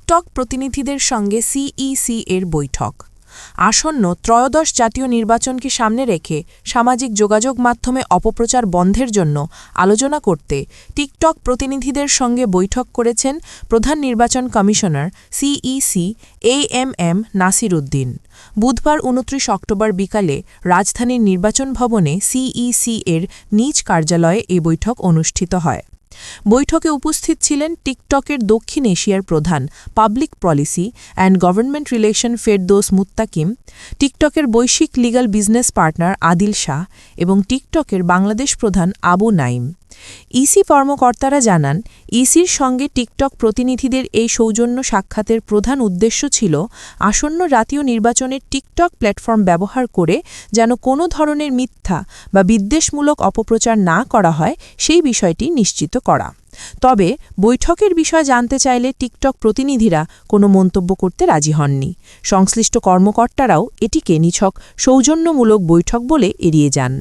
TikTok প্রতিনিধিদের সঙ্গে CEC এর বৈঠক। আসন্ন ত্রয়োদশ জাতীয় নির্বাচনকে সামনে রেখে সামাজিক যোগাযোগ মাধ্যমে অপপ্রচার বন্ধের জন্য আলোচনা করতে টিকটক প্রতিনিধিদের সঙ্গে বৈঠক করেছেন প্রধান নির্বাচন commissioner CEC AMM Nasir Uddin. বুধবার ২৯ অক্টোবর বিকালে রাজধানীর নির্বাচন ভবনে সিইসি এর নিজ কার্যালয়ে এই বৈঠক অনুষ্ঠিত হয়। বৈঠকে উপস্থিত ছিলেন টিকটকের দক্ষিণ এশিয়ার প্রধান public policy and government relation Ferdous Muttakim, টিকটকের বৈশ্বিক legal business partner Adil Shah এবং টিকটকের বাংলাদেশ প্রধান আবু নাইম। ইসি কর্মকর্তারা জানান, ইসির সঙ্গে টিকটক প্রতিনিধিদের এই সৌজন্য সাক্ষাতের প্রধান উদ্দেশ্য ছিল আসন্ন জাতীয় নির্বাচনের টিকটক প্ল্যাটফর্ম ব্যবহার করে যেন কোনো ধরনের মিথ্যা বা বিদ্বেষমূলক অপপ্রচার না করা হয় সেই বিষয়টি নিশ্চিত করা। তবে বৈঠকের বিষয় জানতে চাইলে টিকটক প্রতিনিধিরা কোনো মন্তব্য করতে রাজি হননি। সংশ্লিষ্ট কর্মকর্তারাও এটিকে নিছক সৌজন্যমূলক বৈঠক বলে এড়িয়ে যান।